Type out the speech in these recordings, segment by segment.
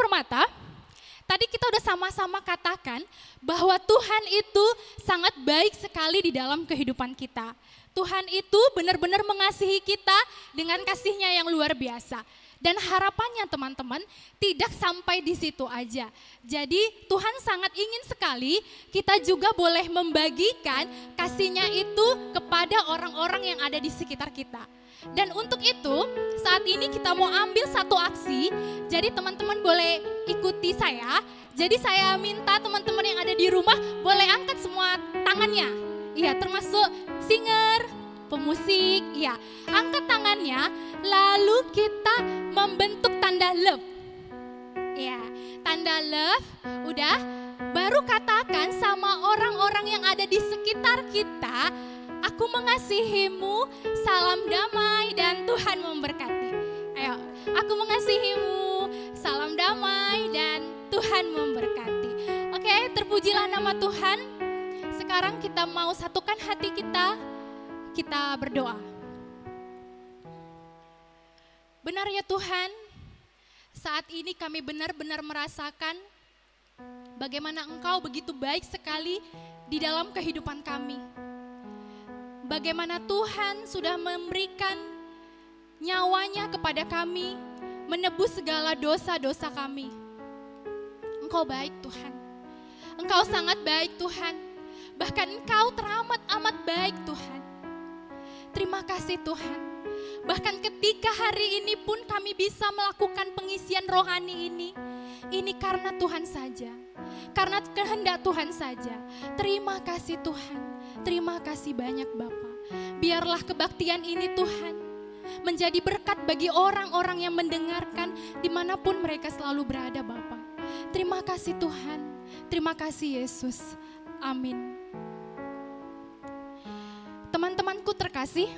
Permata, tadi kita udah sama-sama katakan bahwa Tuhan itu sangat baik sekali di dalam kehidupan kita. Tuhan itu benar-benar mengasihi kita dengan kasih-Nya yang luar biasa. Dan harapannya teman-teman tidak sampai di situ aja. Jadi Tuhan sangat ingin sekali kita juga boleh membagikan kasih-Nya itu kepada orang-orang yang ada di sekitar kita. Dan untuk itu saat ini kita mau ambil satu aksi. Jadi teman-teman boleh ikuti saya. Jadi saya minta teman-teman yang ada di rumah boleh angkat semua tangannya. Iya, termasuk singer, pemusik, ya, angkat tangannya, lalu kita membentuk tanda love. Ya, tanda love, udah, baru katakan sama orang-orang yang ada di sekitar kita, aku mengasihimu, salam damai dan Tuhan memberkati. Ayo, aku mengasihimu, salam damai dan Tuhan memberkati. Oke, terpujilah nama Tuhan. Sekarang kita mau satukan hati kita berdoa. Benar ya Tuhan, saat ini kami benar-benar merasakan bagaimana Engkau begitu baik sekali di dalam kehidupan kami. Bagaimana Tuhan sudah memberikan nyawanya kepada kami, menebus segala dosa-dosa kami. Engkau baik Tuhan, Engkau sangat baik Tuhan, bahkan Engkau teramat amat baik Tuhan. Terima kasih Tuhan. Bahkan ketika hari ini pun kami bisa melakukan pengisian rohani ini karena Tuhan saja. Karena kehendak Tuhan saja. Terima kasih Tuhan. Terima kasih banyak Bapa. Biarlah kebaktian ini Tuhan menjadi berkat bagi orang-orang yang mendengarkan dimanapun mereka selalu berada Bapa. Terima kasih Tuhan. Terima kasih Yesus. Amin. Teman-temanku terkasih,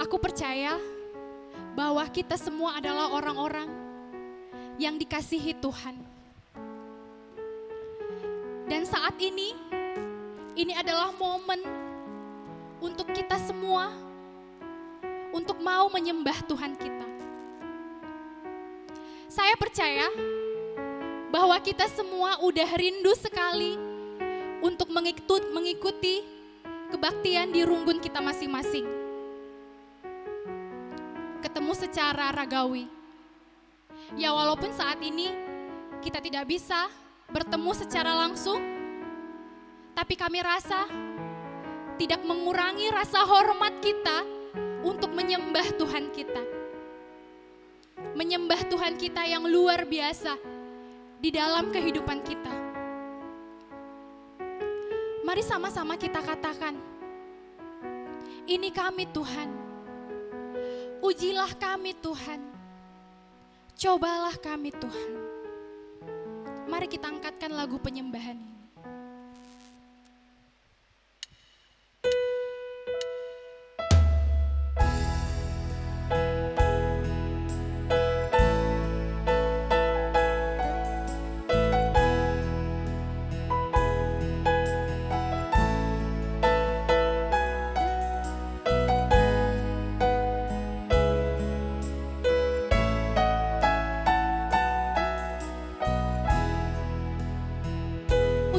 aku percaya bahwa kita semua adalah orang-orang yang dikasihi Tuhan. Dan saat ini adalah momen untuk kita semua untuk mau menyembah Tuhan kita. Saya percaya bahwa kita semua udah rindu sekali untuk mengikuti kebaktian di runggun kita masing-masing. Ketemu secara ragawi. Ya walaupun saat ini kita tidak bisa bertemu secara langsung, tapi kami rasa tidak mengurangi rasa hormat kita untuk menyembah Tuhan kita. Menyembah Tuhan kita yang luar biasa di dalam kehidupan kita. Mari sama-sama kita katakan, ini kami Tuhan, ujilah kami Tuhan, cobalah kami Tuhan. Mari kita angkatkan lagu penyembahan ini.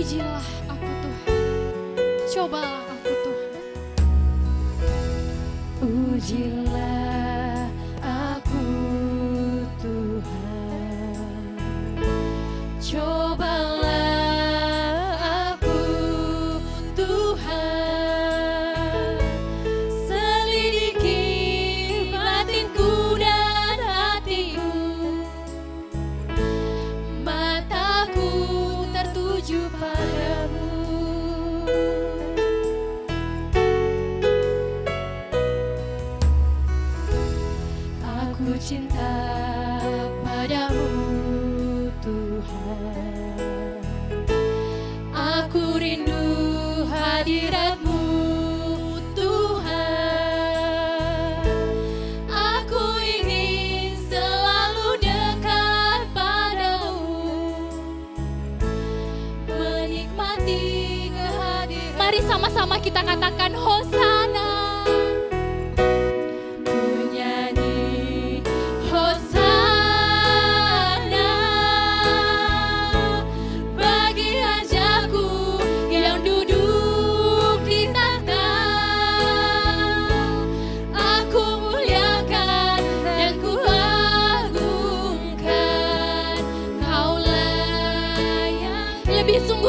Ujilah aku Tuhan, cobalah aku Tuhan. Ujilah aku Tuhan, cobalah aku Tuhan, selidiki batinku dan hatiku, mataku tertuju padamu. Aku cinta padamu Tuhan, aku rindu hadiratmu Tuhan, aku ingin selalu dekat padamu, menikmati kehadiran. Mari sama-sama kita katakan Hosana. Ku nyanyi Hosana.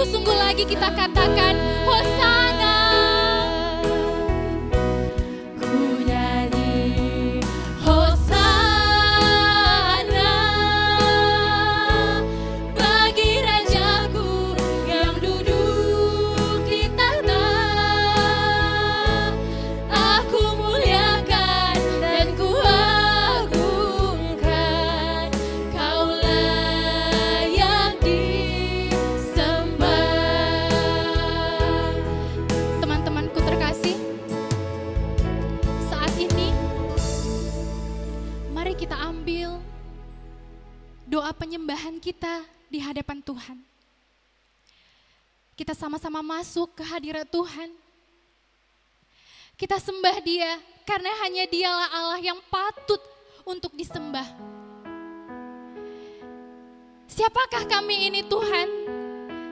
Sungguh-sungguh lagi kita katakan Hosana. Ku nyanyi Hosana bagi Rajaku yang duduk di tahta. Aku muliakan dan ku agungkan, Kau layak disembah. Teman-temanku terkasih, saat ini mari kita ambil doa penyembahan kita di hadapan Tuhan. Kita sama-sama masuk ke hadirat Tuhan. Kita sembah Dia karena hanya Dialah Allah yang patut untuk disembah. Siapakah kami ini Tuhan,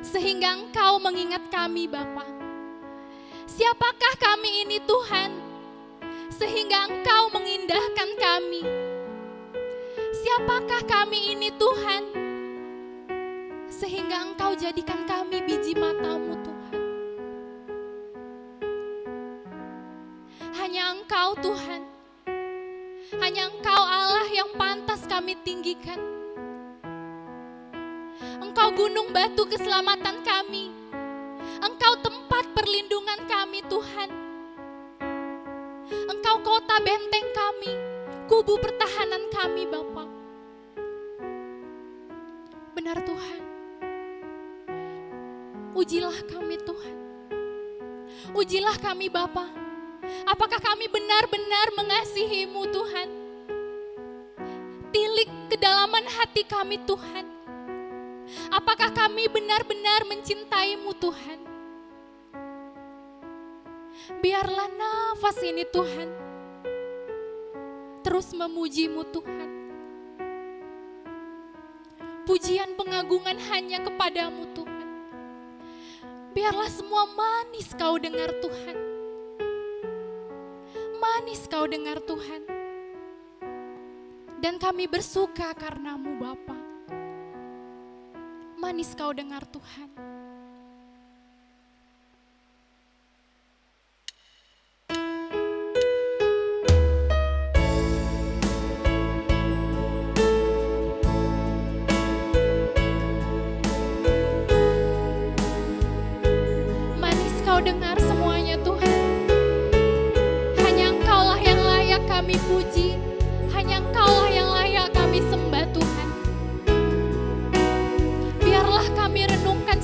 sehingga Engkau mengingat kami Bapa? Siapakah kami ini Tuhan, sehingga Engkau mengindahkan kami? Siapakah kami ini Tuhan, sehingga Engkau jadikan kami biji mata-Mu Tuhan? Hanya Engkau Tuhan, hanya Engkau Allah yang pantas kami tinggikan. Engkau gunung batu keselamatan kami, Engkau tempat perlindungan kami Tuhan. Engkau kota benteng kami, kubu pertahanan kami Bapa. Benar Tuhan, ujilah kami Tuhan, ujilah kami Bapa. Apakah kami benar-benar mengasihi-Mu Tuhan? Tilik kedalaman hati kami Tuhan. Apakah kami benar-benar mencintai-Mu Tuhan? Biarlah nafas ini Tuhan terus memuji-Mu Tuhan. Pujian pengagungan hanya kepadamu Tuhan. Biarlah semua manis Kau dengar Tuhan. Manis Kau dengar Tuhan. Dan kami bersuka karena-Mu Bapa. Manis Kau dengar Tuhan. Manis Kau dengar semuanya Tuhan. Hanya Engkaulah yang layak kami puji. Hanya Engkaulah yang layak kami sembah Tuhan. Biarlah kami renungkan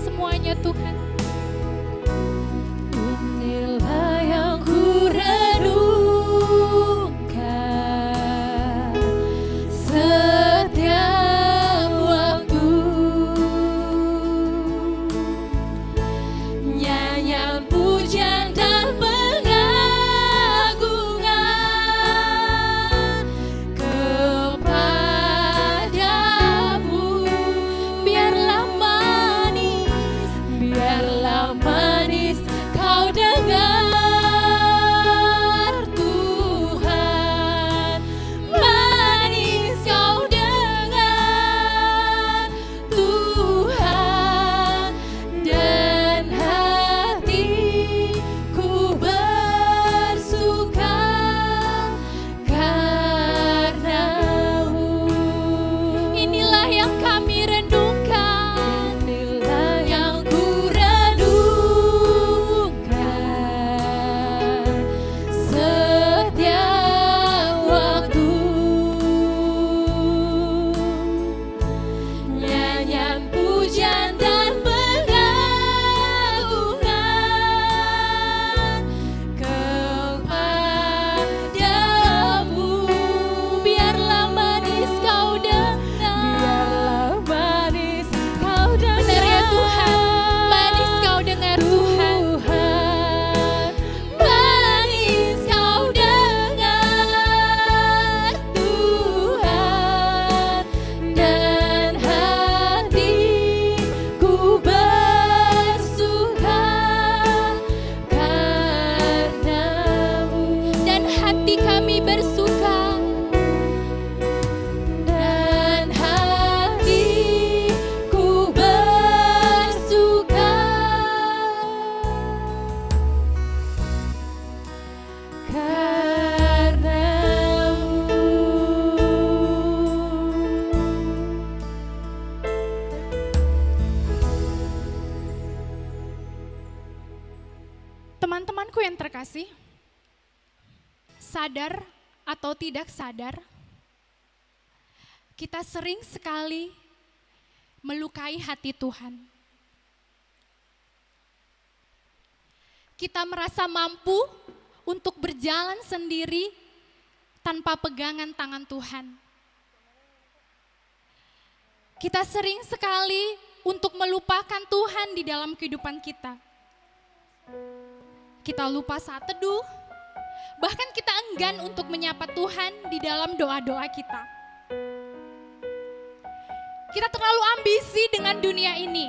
terkasih, sadar atau tidak sadar, kita sering sekali melukai hati Tuhan. Kita merasa mampu untuk berjalan sendiri tanpa pegangan tangan Tuhan. Kita sering sekali untuk melupakan Tuhan di dalam kehidupan kita. Kita lupa saat teduh, bahkan kita enggan untuk menyapa Tuhan di dalam doa-doa kita. Kita terlalu ambisi dengan dunia ini.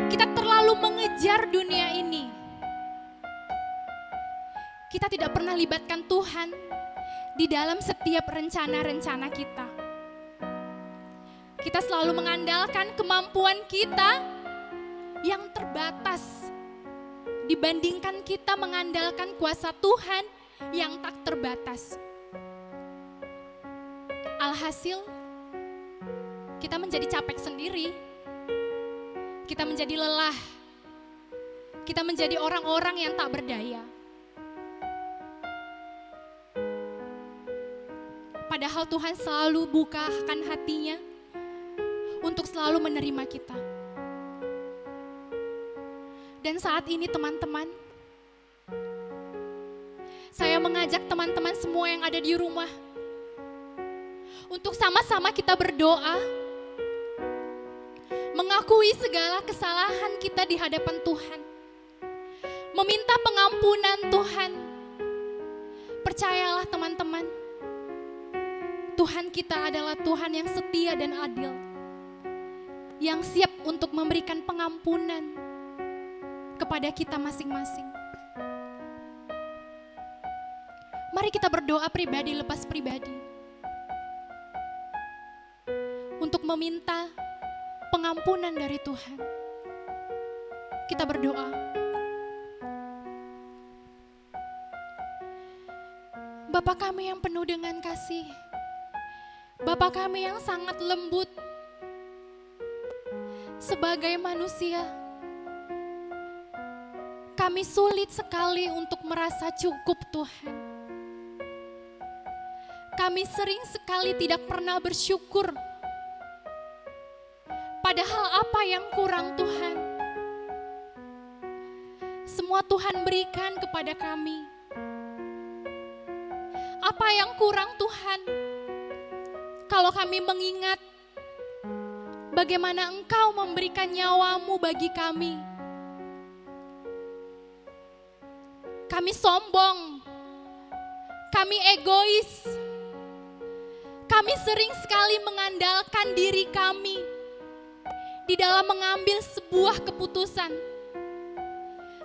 Kita terlalu mengejar dunia ini. Kita tidak pernah libatkan Tuhan di dalam setiap rencana-rencana kita. Kita selalu mengandalkan kemampuan kita yang terbatas dibandingkan kita mengandalkan kuasa Tuhan yang tak terbatas. Alhasil, kita menjadi capek sendiri. Kita menjadi lelah. Kita menjadi orang-orang yang tak berdaya. Padahal Tuhan selalu bukakan hatinya untuk selalu menerima kita. Dan saat ini teman-teman, saya mengajak teman-teman semua yang ada di rumah untuk sama-sama kita berdoa, mengakui segala kesalahan kita di hadapan Tuhan, meminta pengampunan Tuhan. Percayalah teman-teman, Tuhan kita adalah Tuhan yang setia dan adil, yang siap untuk memberikan pengampunan kepada kita masing-masing. Mari kita berdoa pribadi lepas pribadi untuk meminta pengampunan dari Tuhan. Kita berdoa. Bapa kami yang penuh dengan kasih, Bapa kami yang sangat lembut, sebagai manusia, kami sulit sekali untuk merasa cukup Tuhan. Kami sering sekali tidak pernah bersyukur. Padahal apa yang kurang Tuhan? Semua Tuhan berikan kepada kami. Apa yang kurang Tuhan? Kalau kami mengingat bagaimana Engkau memberikan nyawamu bagi kami. Kami sombong, kami egois, kami sering sekali mengandalkan diri kami di dalam mengambil sebuah keputusan.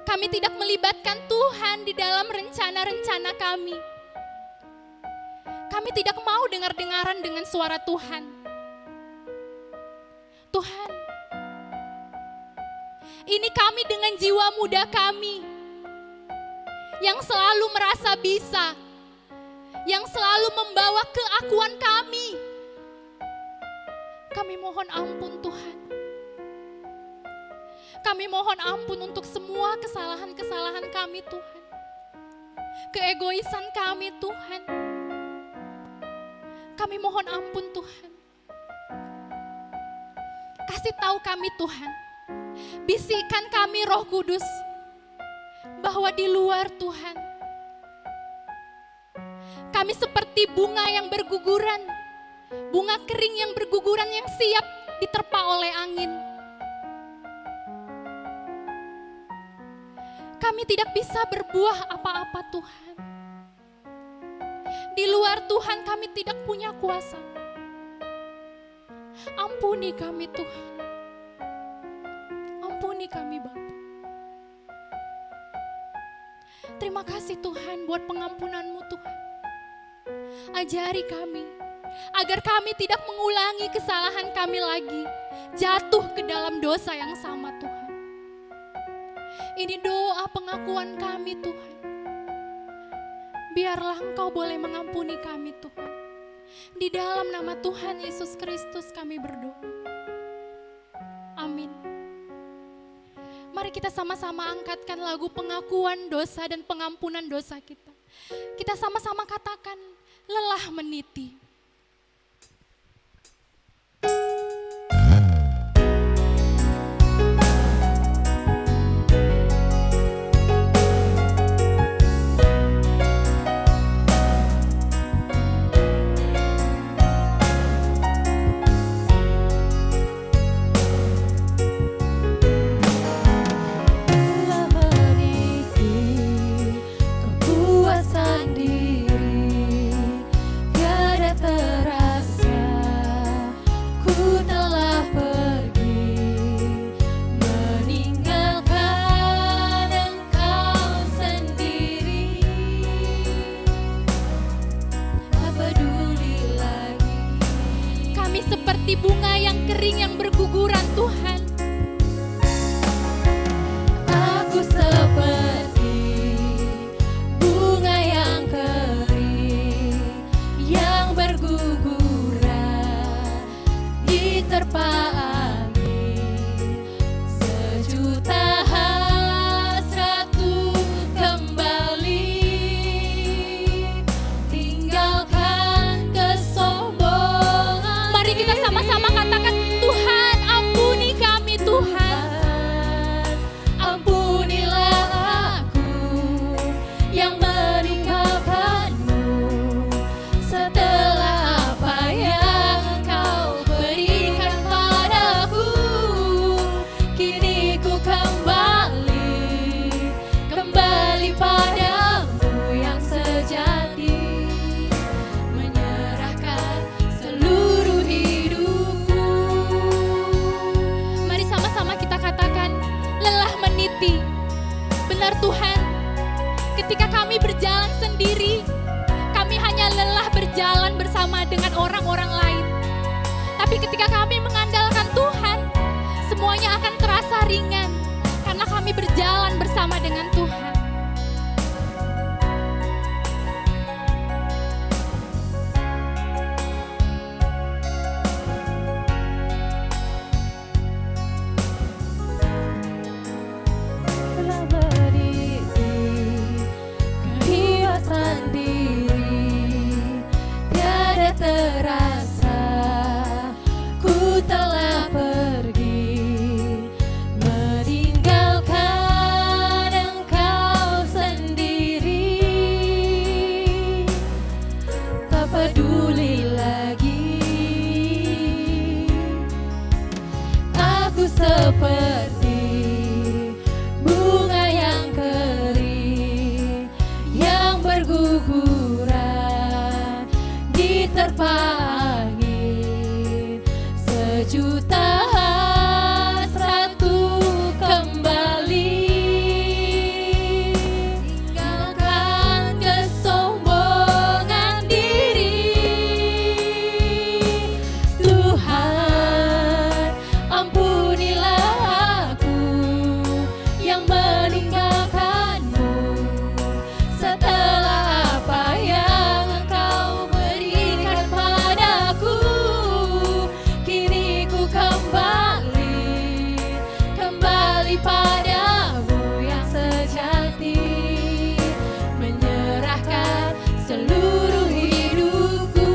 Kami tidak melibatkan Tuhan di dalam rencana-rencana kami. Kami tidak mau dengar-dengaran dengan suara Tuhan. Tuhan, ini kami dengan jiwa muda kami yang selalu merasa bisa, yang selalu membawa keakuan kami. Kami mohon ampun Tuhan. Kami mohon ampun untuk semua kesalahan-kesalahan kami Tuhan. Keegoisan kami Tuhan. Kami mohon ampun Tuhan. Kasih tahu kami Tuhan, bisikan kami Roh Kudus, bahwa di luar Tuhan, kami seperti bunga yang berguguran, bunga kering yang berguguran yang siap diterpa oleh angin. Kami tidak bisa berbuah apa-apa Tuhan. Di luar Tuhan kami tidak punya kuasa. Ampuni kami Tuhan. Ampuni kami Bapa. Terima kasih Tuhan buat pengampunan-Mu Tuhan. Ajari kami agar kami tidak mengulangi kesalahan kami lagi, jatuh ke dalam dosa yang sama Tuhan. Ini doa pengakuan kami Tuhan. Biarlah Engkau boleh mengampuni kami Tuhan. Di dalam nama Tuhan Yesus Kristus kami berdoa. Amin. Mari kita sama-sama angkatkan lagu pengakuan dosa dan pengampunan dosa kita. Kita sama-sama katakan, lelah meniti. Seperti bunga yang kering yang berguguran Tuhan. Aku seperti bunga yang kering yang berguguran diterpa angin. Sejuta hasrat untuk kembali tinggalkan kesombongan. Mari kita sama-sama katakan, Tuhan ampuni kami Tuhan. Ampunilah aku yang meninggalkanmu setelah apa yang Engkau berikan padaku. Kini ku kembali padamu yang sejati, menyerahkan seluruh hidupku. Mari sama-sama kita katakan, lelah meniti. Benar Tuhan, ketika kami berjalan sendiri, kami hanya lelah berjalan bersama dengan orang-orang lain. Tapi ketika kami mengandalkan Tuhan, semuanya akan terasa ringan karena kami berjalan bersama dengan Tuhan. Telah meniti kehiasan diri, tiada terasa ku telah pergi, meninggalkan Engkau sendiri. Tak peduli lagi, aku seperti bunga yang kering yang berguguran diterpa angin. Sejuta hasrat untuk kembali tinggalkan kesombongan diri. Tuhan, ampunilah aku yang meninggalkanmu setelah apa yang Engkau berikan padaku. Kini ku kembali padamu yang sejati, menyerahkan seluruh hidupku.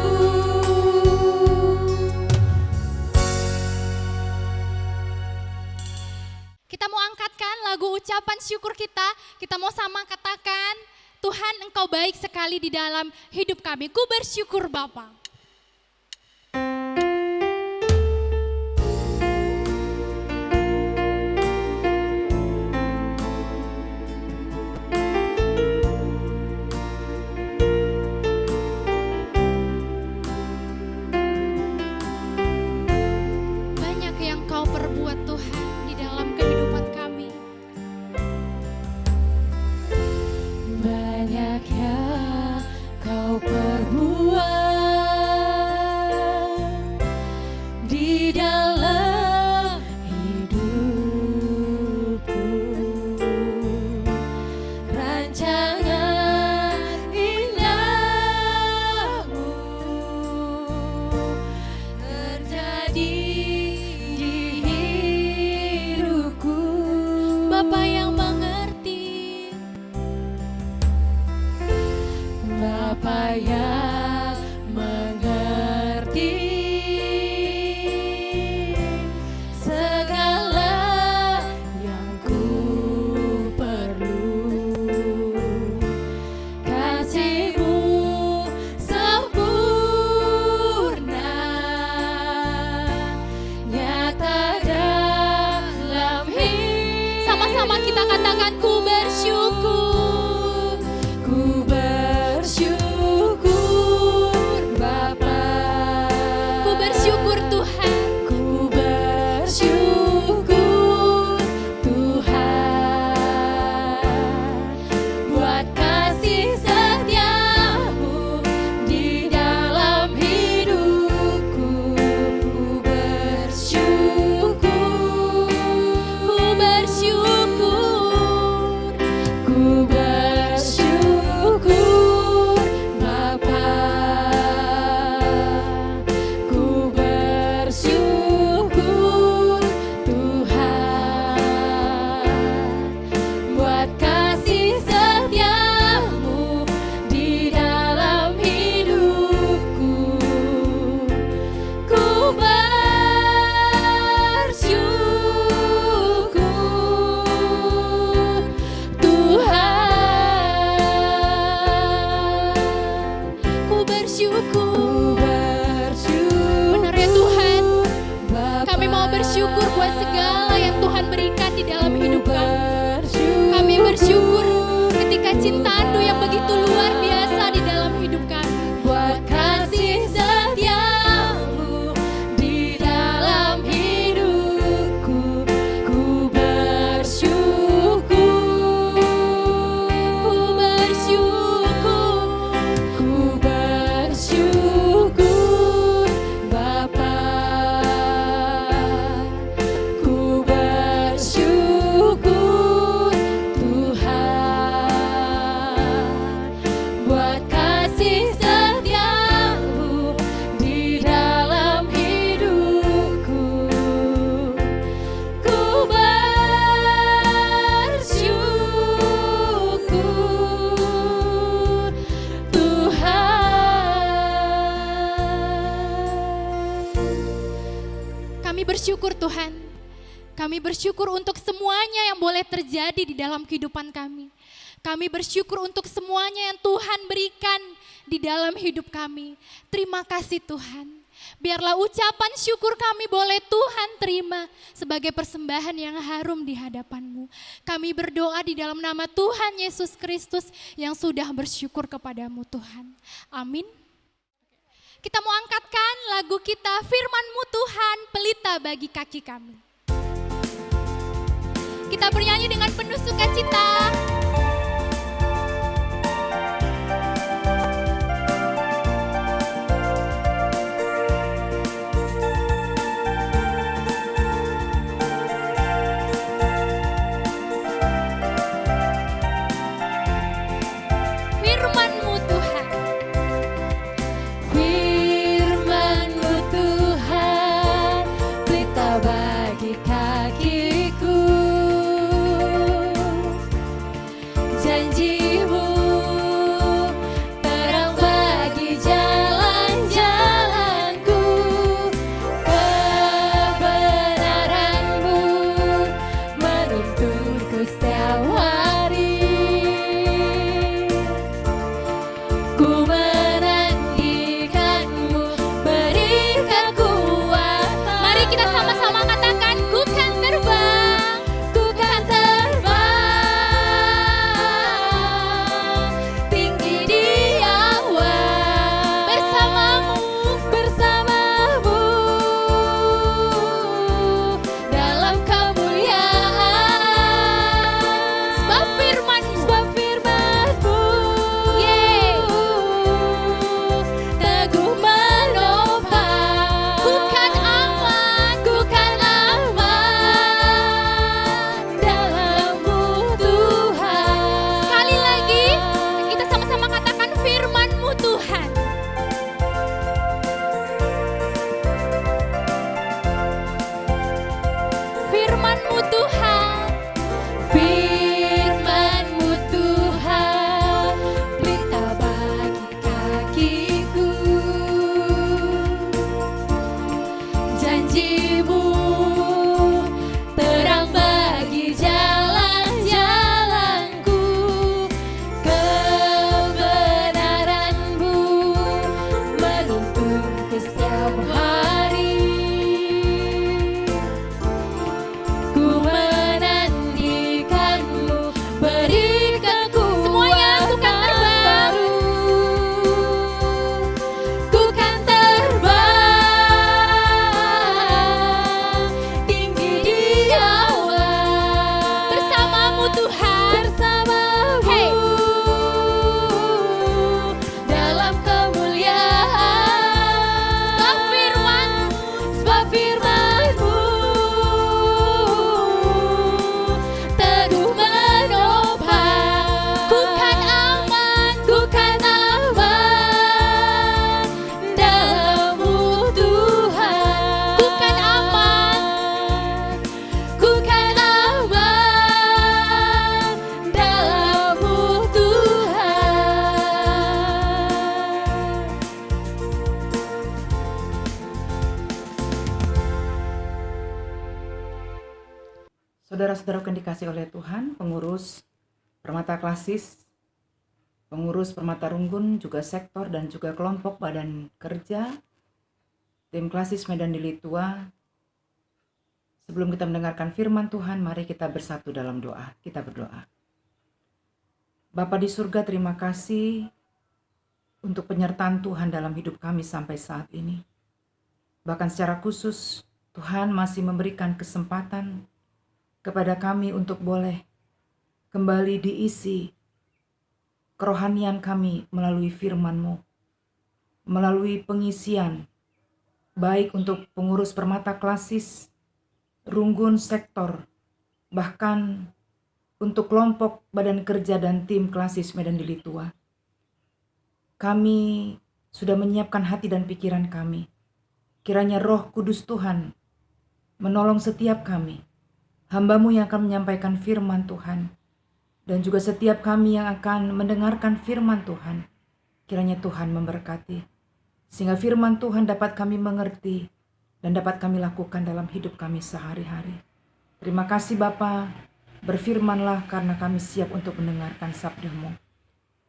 Kita mau angkatkan lagu ucapan syukur kita. Kita mau sama katakan, Tuhan Engkau baik sekali di dalam hidup kami. Ku bersyukur Bapa. Banyak yang Kau perbuat Tuhan di dalam kehidupan kami. Banyak yang Kau perbuat di dalam hidupku. Rancangan indahmu terjadi di hidupku. katakan ku bersyukur. Ku bersyukur Bapa. Ku bersyukur Tuhan. Ku bersyukur Tuhan buat kasih setiamu di dalam hidupku. Ku bersyukur, Ku bersyukur. ku bersyukur Bapa. Ku bersyukur Tuhan buat kasih setiamu di dalam hidupku. Ku bersyukur Tuhan. Ku bersyukur. Bersyukur Benar ya Tuhan. Bapa. Kami mau bersyukur buat segala yang Tuhan berikan di dalam hidup kami. Kami bersyukur ketika cinta-Mu yang begitu luar biasa di dalam hidup kami. buat kasih setiamu di dalam hidupku. Ku bersyukur, Ku bersyukur. ku bersyukur Bapa. Ku bersyukur Tuhan buat kasih setiamu di dalam hidupku. Ku bersyukur Tuhan. Kami bersyukur Tuhan. Kami bersyukur untuk semuanya yang boleh terjadi di dalam kehidupan kami. Kami bersyukur untuk semuanya yang Tuhan berikan di dalam hidup kami. Terima kasih Tuhan. Biarlah ucapan syukur kami boleh Tuhan terima sebagai persembahan yang harum di hadapan-Mu. Kami berdoa di dalam nama Tuhan Yesus Kristus yang sudah bersyukur kepadamu Tuhan. Amin. Kita mau angkatkan lagu kita, Firman-Mu Tuhan, pelita bagi kaki kami. Kita bernyanyi dengan penuh sukacita. Firman-Mu Tuhan. Firman-Mu Tuhan, pelita bagi kakiku. Janji-Mu terang bagi jalan-jalanku. Kebenaran-Mu menuntunku setiap hari. Ku menantikan-Mu, berikan kuat. Mari kita sama-sama katakan, ku kan terbang. Ku kan terbang tinggi di awan Bersamamu. bersamamu dalam kemuliaan. Sebab firman-Mu. Sebab firman-Mu teguh menopang. Ku kan aman. Ku kan aman dalam-Mu Tuhan. Sekali lagi, kita sama-sama katakan firman-Mu Tuhan. Firman-Mu Tuhan. Firman-Mu Tuhan, pelita bagi kakiku. Janji-Mu terang bagi jalan-jalanku. Kebenaran-Mu menuntunku setiap hari. Ku menantikan-Mu, Saudara-saudara yang dikasih oleh Tuhan, pengurus Permata Klasis, pengurus Permata Runggun, juga sektor dan juga kelompok badan kerja, tim Klasis Medan Dili Tua. Sebelum kita mendengarkan firman Tuhan, mari kita bersatu dalam doa. Kita berdoa. Bapa di surga, terima kasih untuk penyertaan Tuhan dalam hidup kami sampai saat ini. Bahkan secara khusus, Tuhan masih memberikan kesempatan kepada kami untuk boleh kembali diisi kerohanian kami melalui firman-Mu, melalui pengisian, baik untuk pengurus Permata Klasis, Runggun sektor, bahkan untuk kelompok badan kerja dan tim Klasis Medan Dili Tua. Kami sudah menyiapkan hati dan pikiran kami. Kiranya Roh Kudus Tuhan menolong setiap kami, hamba-Mu yang akan menyampaikan firman Tuhan, dan juga setiap kami yang akan mendengarkan firman Tuhan. Kiranya Tuhan memberkati, sehingga firman Tuhan dapat kami mengerti dan dapat kami lakukan dalam hidup kami sehari-hari. Terima kasih Bapa, berfirmanlah karena kami siap untuk mendengarkan sabda-Mu.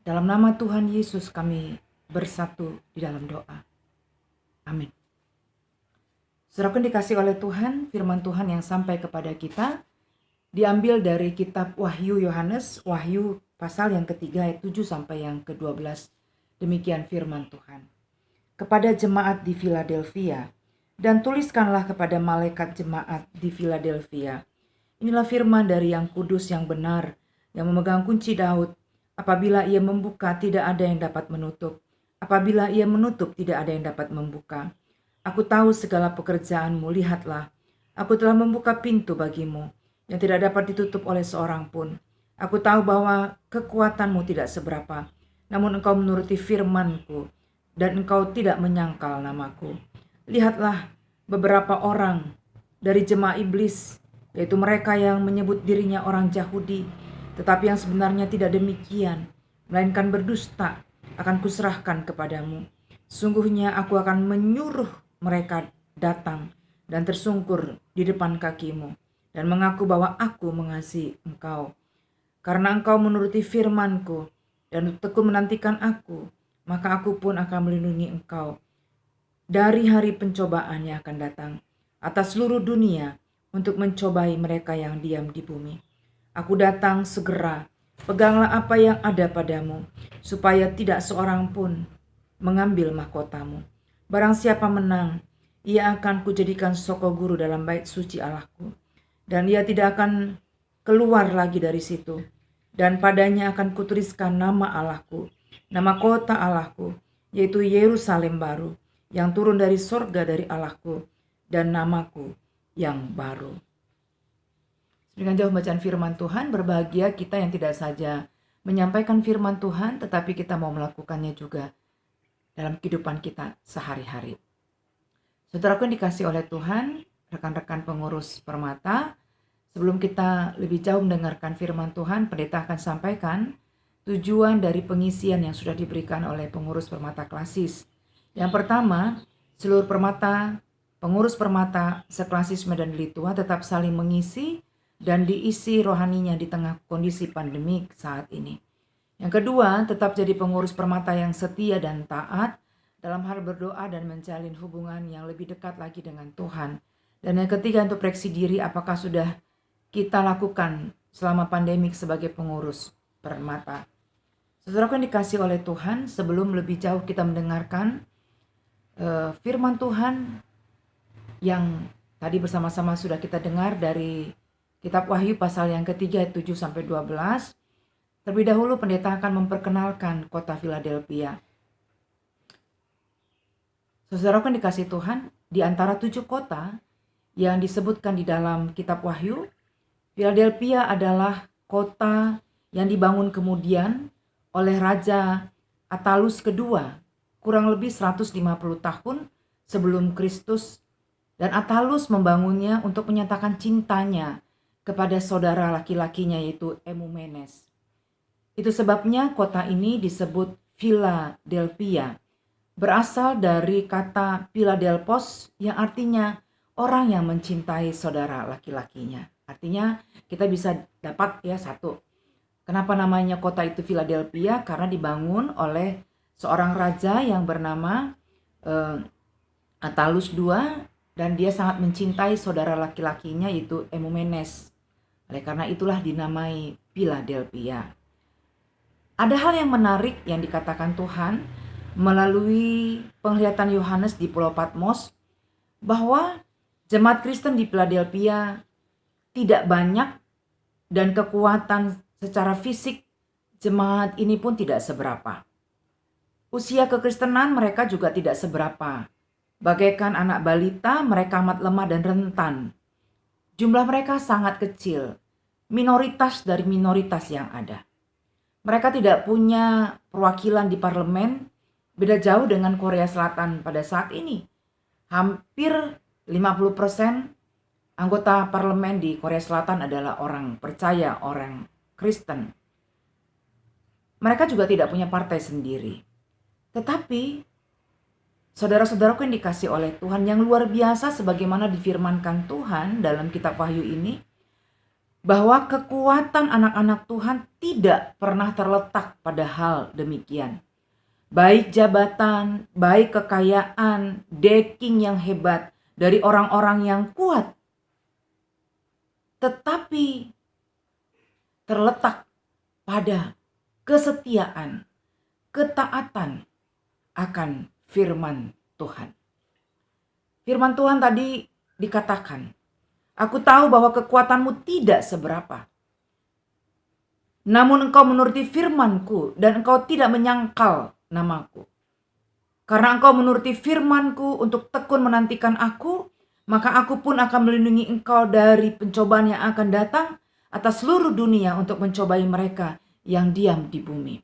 Dalam nama Tuhan Yesus kami bersatu di dalam doa. Amin. Saudara dikasih oleh Tuhan, firman Tuhan yang sampai kepada kita diambil dari kitab Wahyu Yohanes, Wahyu pasal yang ketiga ayat 7 sampai yang ke-12. Demikian firman Tuhan. Kepada jemaat di Philadelphia, dan tuliskanlah kepada malaikat jemaat di Philadelphia. Inilah firman dari yang kudus yang benar, yang memegang kunci Daud. Apabila ia membuka, tidak ada yang dapat menutup. Apabila ia menutup, tidak ada yang dapat membuka. Aku tahu segala pekerjaanmu, lihatlah. Aku telah membuka pintu bagimu, yang tidak dapat ditutup oleh seorang pun. Aku tahu bahwa kekuatanmu tidak seberapa, namun engkau menuruti firman-Ku, dan engkau tidak menyangkal namaku. Lihatlah beberapa orang dari jemaah iblis, yaitu mereka yang menyebut dirinya orang Yahudi, tetapi yang sebenarnya tidak demikian, melainkan berdusta, akan kuserahkan kepadamu. Sungguhnya aku akan menyuruh mereka datang dan tersungkur di depan kakimu, dan mengaku bahwa aku mengasihi engkau. Karena engkau menuruti firman-Ku dan tekun menantikan aku, maka aku pun akan melindungi engkau dari hari pencobaan yang akan datang atas seluruh dunia untuk mencobai mereka yang diam di bumi. Aku datang segera, peganglah apa yang ada padamu, supaya tidak seorang pun mengambil mahkotamu. Barang siapa menang, ia akan kujadikan soko guru dalam bait suci Allahku, dan ia tidak akan keluar lagi dari situ. Dan padanya akan kutuliskan nama Allahku, nama kota Allahku, yaitu Yerusalem baru, yang turun dari sorga dari Allahku, dan namaku yang baru. Dengan jauh bacaan firman Tuhan, berbahagia kita yang tidak saja menyampaikan firman Tuhan, tetapi kita mau melakukannya juga dalam kehidupan kita sehari-hari. Saudaraku yang dikasih oleh Tuhan, rekan-rekan pengurus Permata, sebelum kita lebih jauh mendengarkan firman Tuhan, pendeta akan sampaikan tujuan dari pengisian yang sudah diberikan oleh pengurus Permata Klasis. Yang pertama, seluruh Permata, pengurus Permata seklasis Medan Dili Tua tetap saling mengisi dan diisi rohaninya di tengah kondisi pandemik saat ini. Yang kedua, tetap jadi pengurus Permata yang setia dan taat dalam hal berdoa dan menjalin hubungan yang lebih dekat lagi dengan Tuhan. Dan yang ketiga, untuk koreksi diri, apakah sudah kita lakukan selama pandemik sebagai pengurus Permata. Saudara yang dikasih oleh Tuhan, sebelum lebih jauh kita mendengarkan firman Tuhan yang tadi bersama-sama sudah kita dengar dari kitab Wahyu pasal yang ketiga 7 sampai 12. Terlebih dahulu pendeta akan memperkenalkan kota Philadelphia. Saudara yang dikasih Tuhan, di antara 7 kota yang disebutkan di dalam kitab Wahyu, Philadelphia adalah kota yang dibangun kemudian oleh Raja Attalus kedua kurang lebih 150 tahun sebelum Kristus, dan Attalus membangunnya untuk menyatakan cintanya kepada saudara laki-lakinya yaitu Emumenes. Itu sebabnya kota ini disebut Philadelphia, berasal dari kata Philadelphos yang artinya orang yang mencintai saudara laki-lakinya Artinya kita bisa dapat ya satu. Kenapa namanya kota itu Philadelphia? Karena dibangun oleh seorang raja yang bernama Attalus II, dan dia sangat mencintai saudara laki-lakinya yaitu Emumenes. Oleh karena itulah dinamai Philadelphia. Ada hal yang menarik yang dikatakan Tuhan melalui penglihatan Yohanes di Pulau Patmos, bahwa jemaat Kristen di Philadelphia tidak banyak dan kekuatan secara fisik jemaat ini pun tidak seberapa. Usia kekristenan mereka juga tidak seberapa. Bagaikan anak balita, mereka amat lemah dan rentan. Jumlah mereka sangat kecil, minoritas dari minoritas yang ada. Mereka tidak punya perwakilan di parlemen, beda jauh dengan Korea Selatan pada saat ini. Hampir 50% anggota parlemen di Korea Selatan adalah orang percaya, orang Kristen. Mereka juga tidak punya partai sendiri. Tetapi saudara-saudaraku yang dikasih oleh Tuhan, yang luar biasa sebagaimana difirmankan Tuhan dalam kitab Wahyu ini, bahwa kekuatan anak-anak Tuhan tidak pernah terletak pada hal demikian. Baik jabatan, baik kekayaan, backing yang hebat dari orang-orang yang kuat, tetapi terletak pada kesetiaan, ketaatan akan firman Tuhan. Firman Tuhan tadi dikatakan, aku tahu bahwa kekuatanmu tidak seberapa. Namun engkau menuruti firmanku dan engkau tidak menyangkal namaku. Karena engkau menuruti firmanku untuk tekun menantikan aku, maka aku pun akan melindungi engkau dari pencobaan yang akan datang atas seluruh dunia untuk mencobai mereka yang diam di bumi.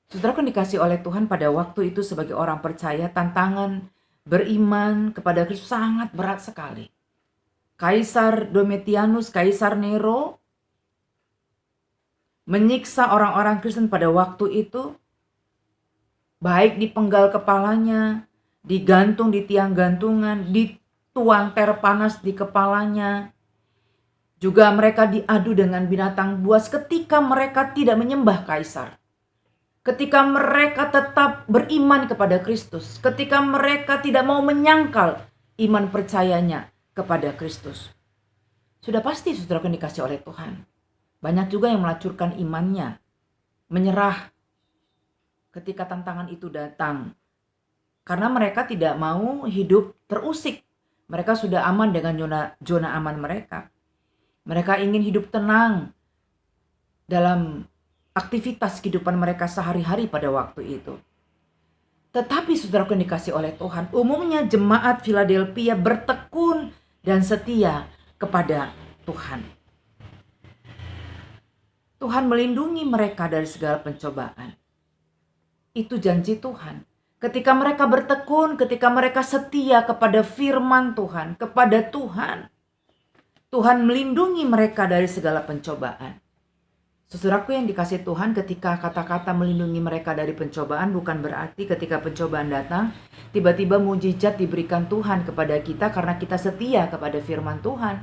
Saudara yang dikasih oleh Tuhan, pada waktu itu sebagai orang percaya, tantangan beriman kepada Kristus sangat berat sekali. Kaisar Domitianus, Kaisar Nero menyiksa orang-orang Kristen pada waktu itu, baik dipenggal kepalanya, digantung di tiang gantungan, dituang ter panas di kepalanya. Juga mereka diadu dengan binatang buas ketika mereka tidak menyembah kaisar. Ketika mereka tetap beriman kepada Kristus, ketika mereka tidak mau menyangkal iman percayanya kepada Kristus. Sudah pasti saudara yang dikasih oleh Tuhan, banyak juga yang melacurkan imannya, menyerah ketika tantangan itu datang. Karena mereka tidak mau hidup terusik. Mereka sudah aman dengan zona aman mereka. Mereka ingin hidup tenang dalam aktivitas kehidupan mereka sehari-hari pada waktu itu. Tetapi saudara yang dikasih oleh Tuhan, umumnya jemaat Philadelphia bertekun dan setia kepada Tuhan. Tuhan melindungi mereka dari segala pencobaan. Itu janji Tuhan. Ketika mereka bertekun, ketika mereka setia kepada firman Tuhan, kepada Tuhan, Tuhan melindungi mereka dari segala pencobaan. Saudaraku yang dikasih Tuhan, ketika kata-kata melindungi mereka dari pencobaan bukan berarti ketika pencobaan datang, tiba-tiba mujizat diberikan Tuhan kepada kita karena kita setia kepada firman Tuhan.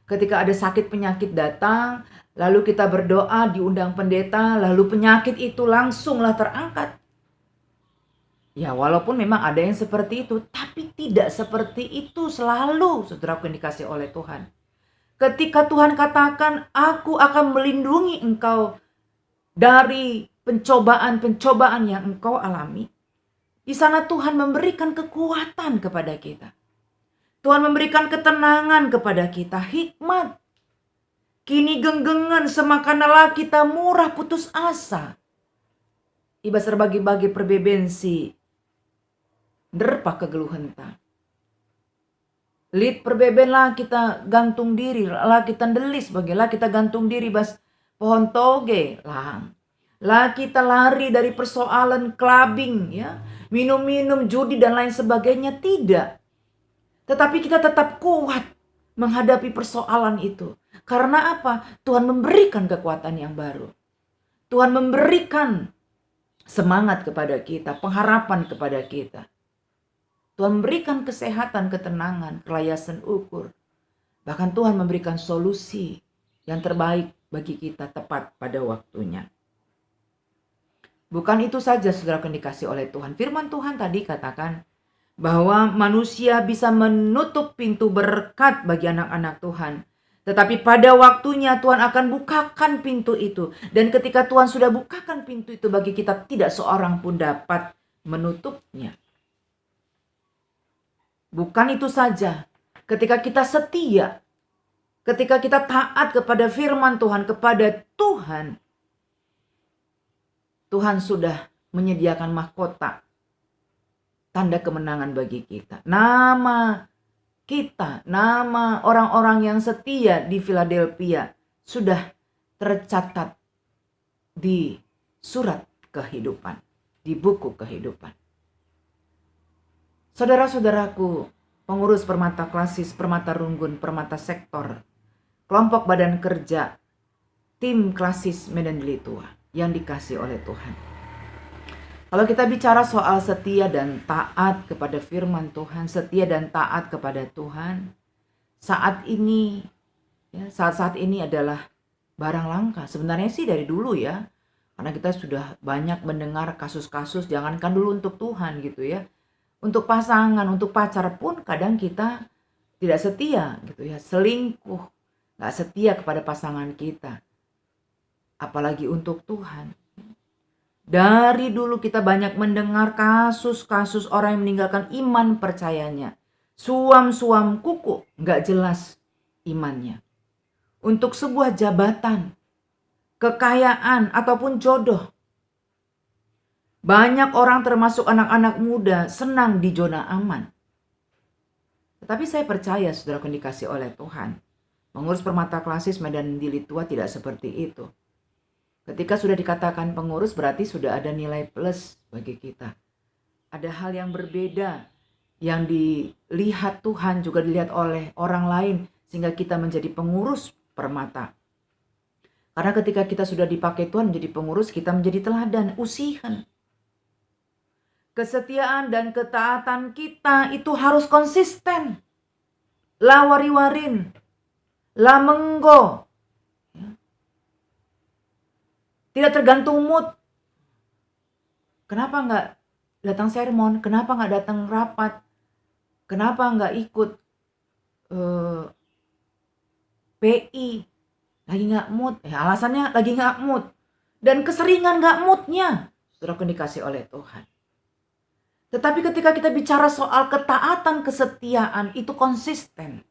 Ketika ada sakit penyakit datang, lalu kita berdoa, diundang pendeta, lalu penyakit itu langsunglah terangkat. Ya, walaupun memang ada yang seperti itu, tapi tidak seperti itu selalu, saudaraku yang dikasih oleh Tuhan. Ketika Tuhan katakan, aku akan melindungi engkau dari pencobaan-pencobaan yang engkau alami, di sana Tuhan memberikan kekuatan kepada kita. Tuhan memberikan ketenangan kepada kita, hikmat. Kini genggengan semakanalah kita murah putus asa. Iba serbagi-bagi perbebensi, derpa kegeluhenta. Lid perbebenlah kita gantung diri, lah kita delis bagilah kita gantung diri bas pohon toge lah. Lah kita lari dari persoalan clubbing ya, minum-minum, judi dan lain sebagainya, tidak. Tetapi kita tetap kuat menghadapi persoalan itu. Karena apa? Tuhan memberikan kekuatan yang baru. Tuhan memberikan semangat kepada kita, pengharapan kepada kita. Tuhan memberikan kesehatan, ketenangan, kelayasan ukur. Bahkan Tuhan memberikan solusi yang terbaik bagi kita tepat pada waktunya. Bukan itu saja saudara yang dikasih oleh Tuhan. Firman Tuhan tadi katakan bahwa manusia bisa menutup pintu berkat bagi anak-anak Tuhan. Tetapi pada waktunya Tuhan akan bukakan pintu itu. Dan ketika Tuhan sudah bukakan pintu itu bagi kita, tidak seorang pun dapat menutupnya. Bukan itu saja. Ketika kita setia, ketika kita taat kepada firman Tuhan, kepada Tuhan, Tuhan sudah menyediakan mahkota, tanda kemenangan bagi kita. Nama kita, nama orang-orang yang setia di Philadelphia sudah tercatat di surat kehidupan, di buku kehidupan. Saudara-saudaraku, pengurus Permata Klasis, Permata Runggun, Permata Sektor, kelompok badan kerja, tim Klasis Medan Deli Tua yang dikasih oleh Tuhan. Kalau kita bicara soal setia dan taat kepada firman Tuhan, setia dan taat kepada Tuhan, saat ini adalah barang langka. Sebenarnya sih dari dulu ya, karena kita sudah banyak mendengar kasus-kasus, jangankan dulu untuk Tuhan gitu ya. Untuk pasangan, untuk pacar pun kadang kita tidak setia gitu ya, selingkuh, gak setia kepada pasangan kita. Apalagi untuk Tuhan. Dari dulu kita banyak mendengar kasus-kasus orang yang meninggalkan iman percayanya. Suam-suam kuku, gak jelas imannya. Untuk sebuah jabatan, kekayaan, ataupun jodoh. Banyak orang termasuk anak-anak muda senang di zona aman. Tetapi saya percaya saudara yang dikasih oleh Tuhan. Pengurus Permata Klasis Medan Deli Tua tidak seperti itu. Ketika sudah dikatakan pengurus berarti sudah ada nilai plus bagi kita. Ada hal yang berbeda yang dilihat Tuhan juga dilihat oleh orang lain sehingga kita menjadi pengurus permata. Karena ketika kita sudah dipakai Tuhan menjadi pengurus, kita menjadi teladan, usihan. Kesetiaan dan ketaatan kita itu harus konsisten. La wari-warin, la menggo. Tidak tergantung mood. Kenapa nggak datang sermon? Kenapa nggak datang rapat? Kenapa nggak ikut PI? Lagi nggak mood. Alasannya lagi nggak mood. Dan keseringan nggak moodnya. Saudara dikasih oleh Tuhan. Tetapi ketika kita bicara soal ketaatan, kesetiaan, itu konsisten.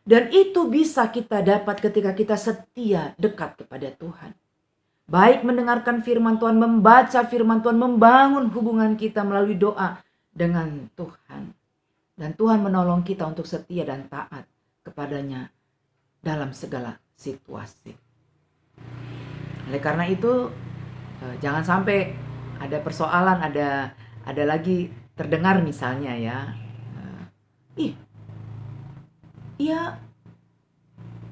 Dan itu bisa kita dapat ketika kita setia dekat kepada Tuhan. Baik mendengarkan firman Tuhan, membaca firman Tuhan, membangun hubungan kita melalui doa dengan Tuhan. Dan Tuhan menolong kita untuk setia dan taat kepadanya dalam segala situasi. Oleh karena itu, jangan sampai ada persoalan, ada lagi terdengar misalnya ya. Iya,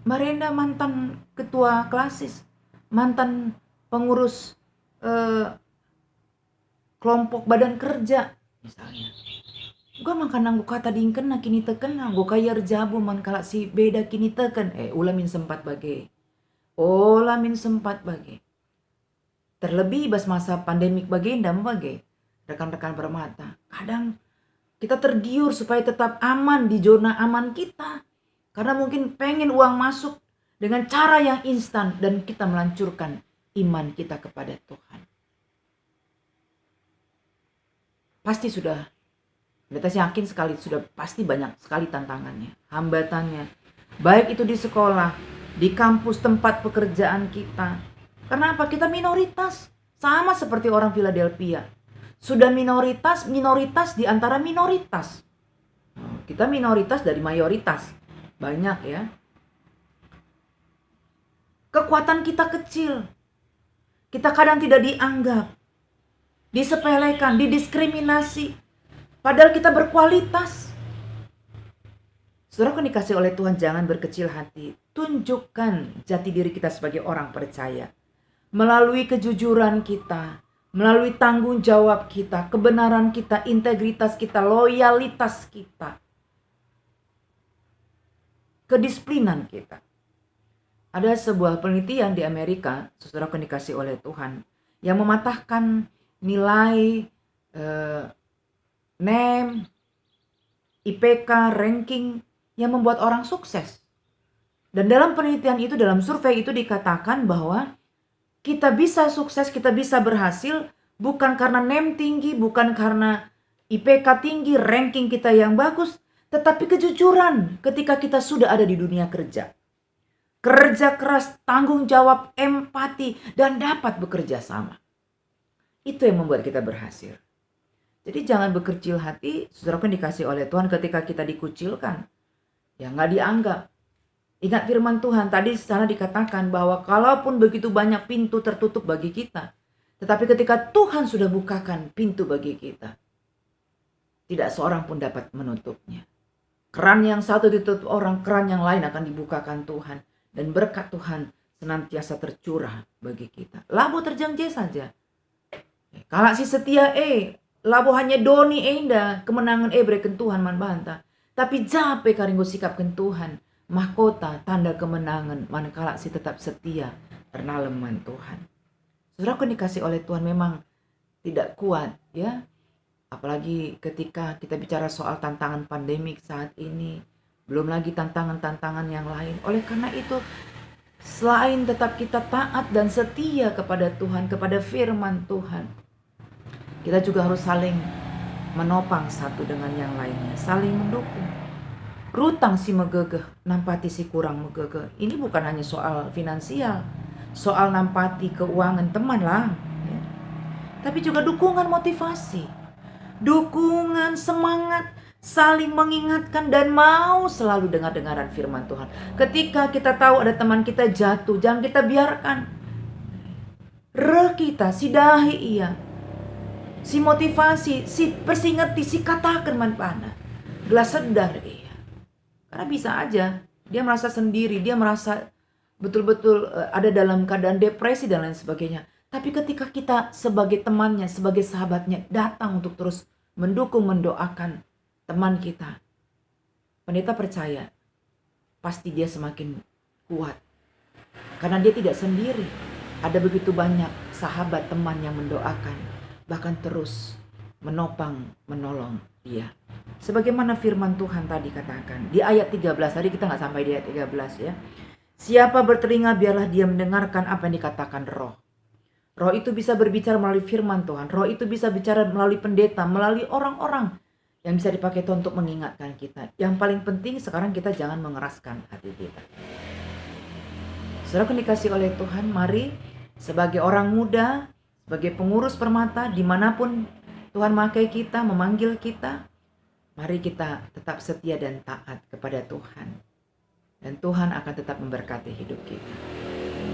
Mbak Renda mantan ketua klasis, mantan pengurus kelompok badan kerja misalnya. Gua makan nanggu kata diingken na kini teken na gua kayar jabu man kala si beda kini teken ulamin sempat bage. Ulamin sempat bage. Terlebih bas masa pandemik bagenda bage. Rekan-rekan permata. Kadang kita tergiur supaya tetap aman di zona aman kita. Karena mungkin pengen uang masuk dengan cara yang instan dan kita melancurkan iman kita kepada Tuhan. Pasti sudah, kita yakin sekali sudah pasti banyak sekali tantangannya, hambatannya. Baik itu di sekolah, di kampus tempat pekerjaan kita. Karena apa? Kita minoritas. Sama seperti orang Philadelphia. Sudah minoritas di antara minoritas. Kita minoritas dari mayoritas. Banyak ya. Kekuatan kita kecil. Kita kadang tidak dianggap, disepelekan, didiskriminasi. Padahal kita berkualitas. Saudara yang dikasih oleh Tuhan, jangan berkecil hati. Tunjukkan jati diri kita sebagai orang percaya. Melalui kejujuran kita, melalui tanggung jawab kita, kebenaran kita, integritas kita, loyalitas kita. kedisiplinan kita. Ada sebuah penelitian di Amerika, saudara yang dikasih oleh Tuhan, yang mematahkan nilai NEM, IPK, ranking yang membuat orang sukses. Dan dalam penelitian itu, dalam survei itu dikatakan bahwa kita bisa sukses, kita bisa berhasil bukan karena NEM tinggi, bukan karena IPK tinggi, ranking kita yang bagus, tetapi kejujuran ketika kita sudah ada di dunia kerja. Kerja keras, tanggung jawab, empati, dan dapat bekerja sama. Itu yang membuat kita berhasil. Jadi jangan berkecil hati, saudara yang dikasih oleh Tuhan, ketika kita dikucilkan. Ya nggak dianggap. Ingat firman Tuhan, tadi sana dikatakan bahwa kalaupun begitu banyak pintu tertutup bagi kita, tetapi ketika Tuhan sudah bukakan pintu bagi kita, tidak seorang pun dapat menutupnya. Keran yang satu ditutup orang, keran yang lain akan dibukakan Tuhan. Dan berkat Tuhan senantiasa tercurah bagi kita. Labo terjang je saja. Kalau si setia labo hanya doni enda kemenangan bereken Tuhan man banta. Tapi jape karinggo sikapkan Tuhan. Mahkota tanda kemenangan manakala si tetap setia ternaleman Tuhan. Saudara yang dikasih oleh Tuhan memang tidak kuat ya. Apalagi ketika kita bicara soal tantangan pandemik saat ini. Belum lagi tantangan-tantangan yang lain. Oleh karena itu, selain tetap kita taat dan setia kepada Tuhan, kepada firman Tuhan, kita juga harus saling menopang satu dengan yang lainnya, saling mendukung. Rutang si megegeh, nampati si kurang megegeh. Ini bukan hanya soal finansial, soal nampati keuangan teman lah, ya. Tapi juga dukungan motivasi, dukungan semangat, saling mengingatkan dan mau selalu dengar-dengaran firman Tuhan. Ketika kita tahu ada teman kita jatuh, jangan kita biarkan. Kita, si dahi iya. Si motivasi, si persingeti, si katakan manpana. Gelas sedar iya. Karena bisa aja dia merasa sendiri, dia merasa betul-betul ada dalam keadaan depresi dan lain sebagainya. Tapi ketika kita sebagai temannya, sebagai sahabatnya datang untuk terus mendukung, mendoakan teman kita, pendeta percaya pasti dia semakin kuat karena dia tidak sendiri. Ada begitu banyak sahabat teman yang mendoakan, bahkan terus menopang, menolong dia. Sebagaimana firman Tuhan tadi katakan di ayat 13, tadi kita nggak sampai di ayat 13 ya. Siapa bertelinga biarlah dia mendengarkan apa yang dikatakan Roh. Roh itu bisa berbicara melalui firman Tuhan. Roh itu bisa bicara melalui pendeta, melalui orang-orang yang bisa dipakai Tuhan untuk mengingatkan kita. Yang paling penting sekarang kita jangan mengeraskan hati kita. Saudara yang dikasih oleh Tuhan, mari sebagai orang muda, sebagai pengurus permata, dimanapun Tuhan memakai kita, memanggil kita, mari kita tetap setia dan taat kepada Tuhan. Dan Tuhan akan tetap memberkati hidup kita.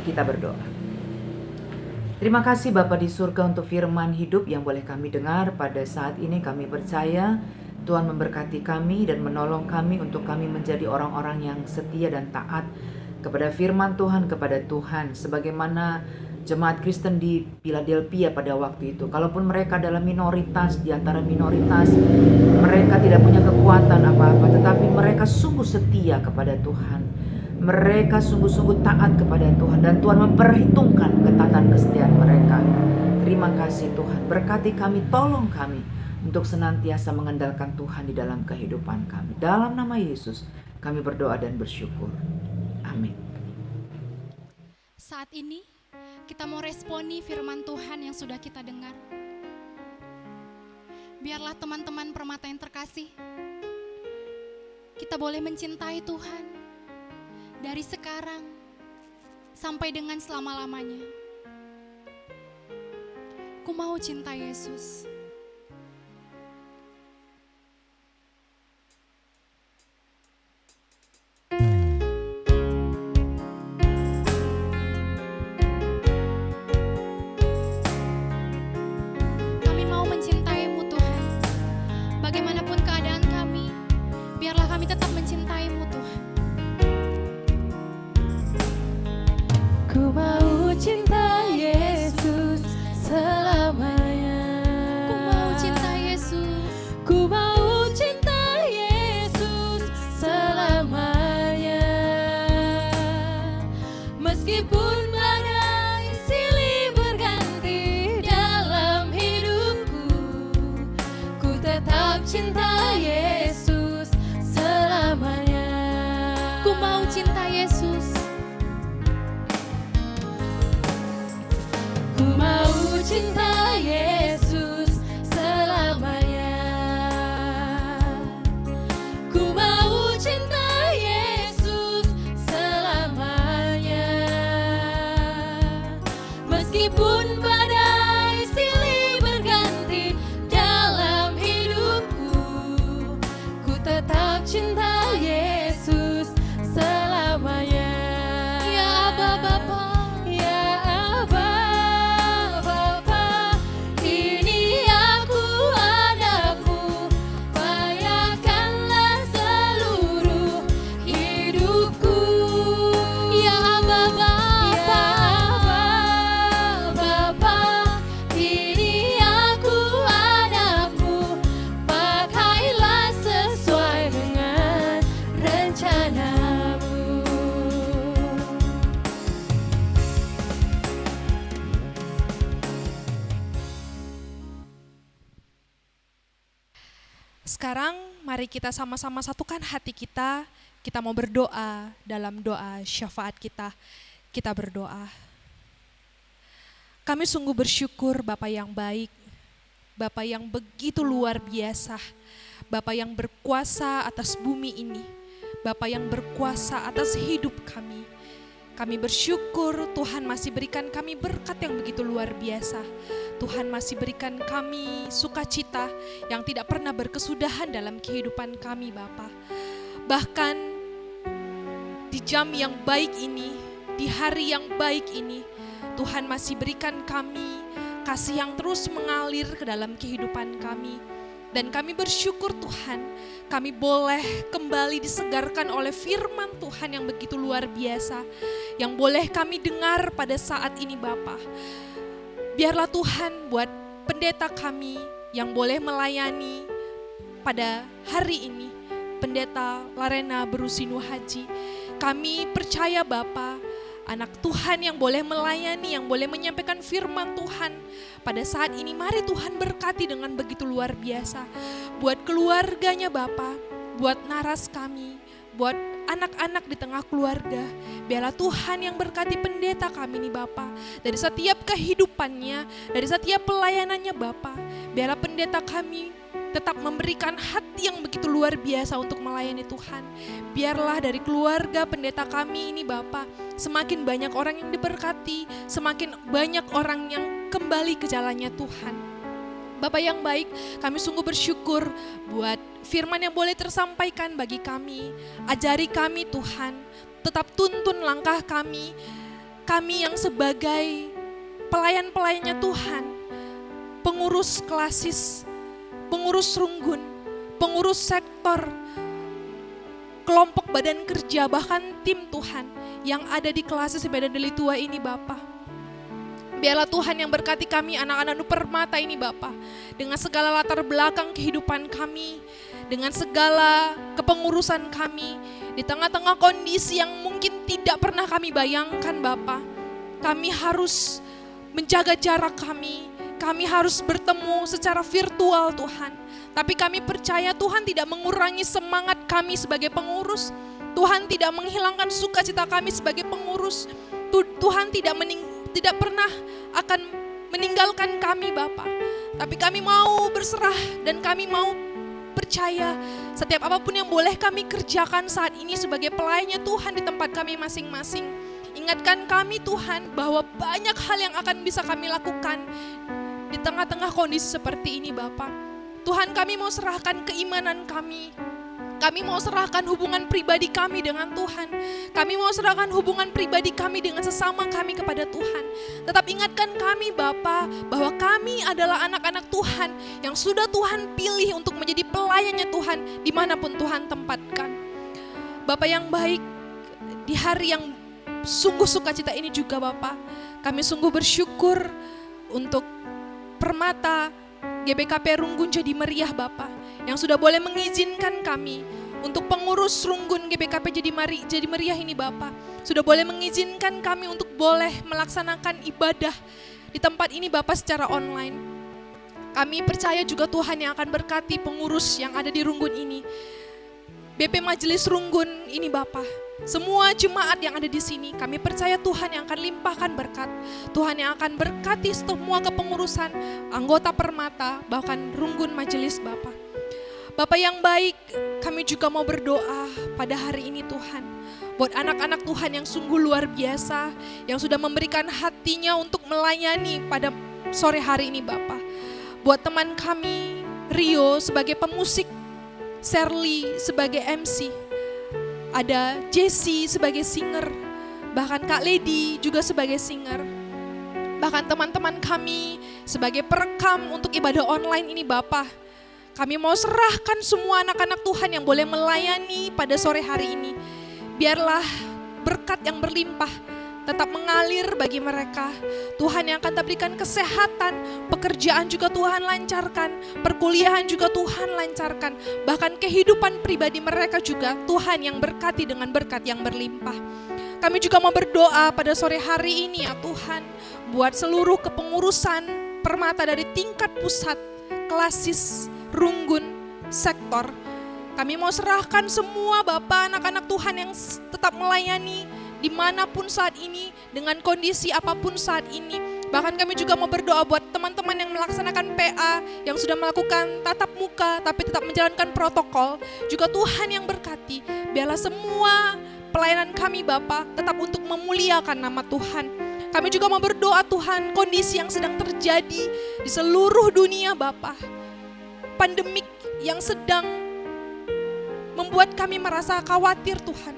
Kita berdoa. Terima kasih Bapa di surga untuk firman hidup yang boleh kami dengar pada saat ini. Kami percaya Tuhan memberkati kami dan menolong kami untuk kami menjadi orang-orang yang setia dan taat kepada firman Tuhan, kepada Tuhan. Sebagaimana jemaat Kristen di Philadelphia pada waktu itu. Kalaupun mereka adalah minoritas di antara minoritas, mereka tidak punya kekuatan apa-apa, tetapi mereka sungguh setia kepada Tuhan. Mereka sungguh-sungguh taat kepada Tuhan dan Tuhan memperhitungkan ketaatan kesetiaan mereka. Terima kasih Tuhan, berkati kami, tolong kami untuk senantiasa mengandalkan Tuhan di dalam kehidupan kami. Dalam nama Yesus kami berdoa dan bersyukur. Amin. Saat ini kita mau responi firman Tuhan yang sudah kita dengar. Biarlah teman-teman permata yang terkasih, kita boleh mencintai Tuhan dari sekarang sampai dengan selama-lamanya. Ku mau cinta Yesus. Kami mau mencintaimu Tuhan. Bagaimanapun keadaan kami, biarlah kami tetap mencintaimu Tuhan. Ku mau cinta Yesus selamanya. Ku mau cinta Yesus. Ku mau cinta Yesus selamanya. cinta Yesus. Ku mau cinta Yesus selamanya. Ku mau cinta Yesus selamanya. Meskipun badai silih berganti dalam hidupku, ku tetap cinta Yesus selamanya. Ya Aba Bapa, Ya Aba Bapa, ini aku anakmu, bayarkanlah seluruh hidupku. ya Aba Bapa, Ya Bapa, ini aku anakmu, pakailah sesuai dengan rencanamu. Sekarang mari kita sama-sama satukan hati kita. Kita mau berdoa dalam doa syafaat kita. Kita berdoa. Kami sungguh bersyukur Bapa yang baik, Bapa yang begitu luar biasa, Bapa yang berkuasa atas bumi ini, Bapa yang berkuasa atas hidup kami. Kami bersyukur Tuhan masih berikan kami berkat yang begitu luar biasa. Tuhan masih berikan kami sukacita yang tidak pernah berkesudahan dalam kehidupan kami Bapa. Bahkan di jam yang baik ini, di hari yang baik ini, Tuhan masih berikan kami kasih yang terus mengalir ke dalam kehidupan kami. Dan kami bersyukur Tuhan, kami boleh kembali disegarkan oleh firman Tuhan yang begitu luar biasa, yang boleh kami dengar pada saat ini Bapa. Biarlah Tuhan buat pendeta kami yang boleh melayani pada hari ini, Pendeta Larena Berusinu Haji. Kami percaya Bapa, anak Tuhan yang boleh melayani, yang boleh menyampaikan firman Tuhan pada saat ini, mari Tuhan berkati dengan begitu luar biasa. Buat keluarganya Bapa, buat naras kami, buat anak-anak di tengah keluarga, biarlah Tuhan yang berkati pendeta kami nih Bapa. Dari setiap kehidupannya, dari setiap pelayanannya Bapa, biarlah pendeta kami tetap memberikan hati yang begitu luar biasa untuk melayani Tuhan. Biarlah dari keluarga pendeta kami ini Bapa, semakin banyak orang yang diberkati, semakin banyak orang yang kembali ke jalannya Tuhan. Bapa yang baik, kami sungguh bersyukur buat firman yang boleh tersampaikan bagi kami. Ajari kami Tuhan, tetap tuntun langkah kami yang sebagai pelayan-pelayannya Tuhan, pengurus klasis, pengurus runggun, pengurus sektor, kelompok badan kerja, bahkan tim Tuhan yang ada di Klasis Medan Deli Tua ini Bapa. Biarlah Tuhan yang berkati kami anak-anak Nu Permata ini Bapa, dengan segala latar belakang kehidupan kami, dengan segala kepengurusan kami, di tengah-tengah kondisi yang mungkin tidak pernah kami bayangkan Bapa. Kami harus menjaga jarak kami harus bertemu secara virtual Tuhan. Tapi kami percaya Tuhan tidak mengurangi semangat kami sebagai pengurus. Tuhan tidak menghilangkan sukacita kami sebagai pengurus. Tuhan tidak pernah akan meninggalkan kami Bapa. Tapi kami mau berserah dan kami mau percaya setiap apapun yang boleh kami kerjakan saat ini sebagai pelayannya Tuhan di tempat kami masing-masing. Ingatkan kami Tuhan bahwa banyak hal yang akan bisa kami lakukan di tengah-tengah kondisi seperti ini Bapa. Tuhan, kami mau serahkan keimanan kami. Kami mau serahkan hubungan pribadi kami dengan Tuhan. Kami mau serahkan hubungan pribadi kami dengan sesama kami kepada Tuhan. Tetap ingatkan kami Bapa bahwa kami adalah anak-anak Tuhan yang sudah Tuhan pilih untuk menjadi pelayannya Tuhan dimanapun Tuhan tempatkan. Bapa yang baik, di hari yang sungguh sukacita ini juga Bapa, kami sungguh bersyukur untuk Permata GBKP Runggun Jadi Meriah Bapa, yang sudah boleh mengizinkan kami untuk pengurus Runggun GBKP Jadi Meriah ini Bapa, sudah boleh mengizinkan kami untuk boleh melaksanakan ibadah di tempat ini Bapa secara online. Kami percaya juga Tuhan yang akan berkati pengurus yang ada di Runggun ini, BP Majelis Runggun ini Bapa. semua jemaat yang ada di sini, kami percaya Tuhan yang akan limpahkan berkat. Tuhan yang akan berkati semua kepengurusan, anggota Permata, bahkan runggun majelis Bapa. Bapa yang baik, kami juga mau berdoa pada hari ini Tuhan. Buat anak-anak Tuhan yang sungguh luar biasa, yang sudah memberikan hatinya untuk melayani pada sore hari ini Bapa. Buat teman kami, Rio sebagai pemusik, Sherly sebagai MC, ada Jessie sebagai singer, bahkan Kak Lady juga sebagai singer. Bahkan teman-teman kami sebagai perekam untuk ibadah online ini Bapa. Kami mau serahkan semua anak-anak Tuhan yang boleh melayani pada sore hari ini. Biarlah berkat yang berlimpah tetap mengalir bagi mereka. Tuhan yang akan berikan kesehatan, pekerjaan juga Tuhan lancarkan, perkuliahan juga Tuhan lancarkan. Bahkan kehidupan pribadi mereka juga Tuhan yang berkati dengan berkat yang berlimpah. Kami juga mau berdoa pada sore hari ini ya Tuhan, buat seluruh kepengurusan Permata dari tingkat pusat, klasis, runggun, sektor. Kami mau serahkan semua Bapak anak-anak Tuhan yang tetap melayani dimanapun saat ini, dengan kondisi apapun saat ini. Bahkan kami juga mau berdoa buat teman-teman yang melaksanakan PA, yang sudah melakukan tatap muka tapi tetap menjalankan protokol. Juga Tuhan yang berkati, biarlah semua pelayanan kami Bapak tetap untuk memuliakan nama Tuhan. Kami juga mau berdoa Tuhan, kondisi yang sedang terjadi di seluruh dunia Bapak, pandemik yang sedang membuat kami merasa khawatir Tuhan.